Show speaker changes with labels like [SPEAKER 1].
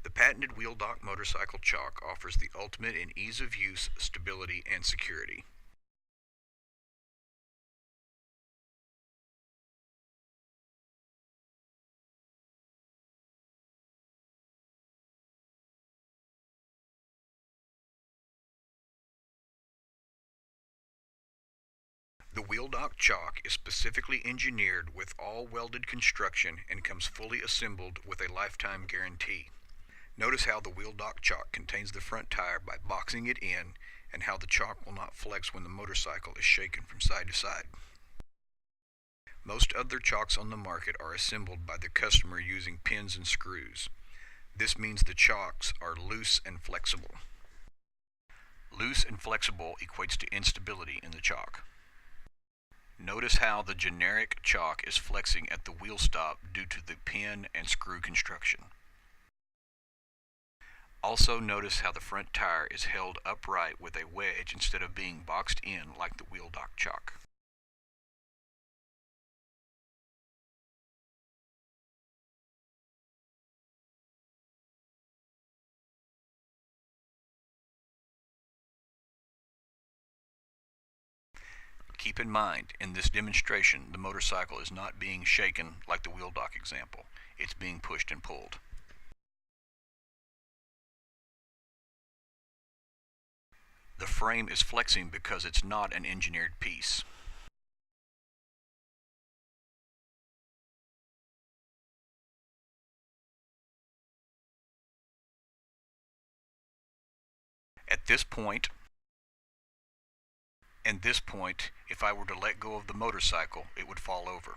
[SPEAKER 1] The patented wheel dock motorcycle chock offers the ultimate in ease of use, stability, and security. The wheel dock chock is specifically engineered with all welded construction and comes fully assembled with a lifetime guarantee. Notice how the wheel dock chock contains the front tire by boxing it in, and how the chock will not flex when the motorcycle is shaken from side to side. Most other chocks on the market are assembled by the customer using pins and screws. This means the chocks are loose and flexible. Loose and flexible equates to instability in the chock. Notice how the generic chock is flexing at the wheel stop due to the pin and screw construction. Also notice how the front tire is held upright with a wedge instead of being boxed in like the wheel dock chock. Keep in mind, in this demonstration, the motorcycle is not being shaken like the wheel dock example. It's being pushed and pulled. The frame is flexing because it's not an engineered piece. At this point, if I were to let go of the motorcycle, it would fall over.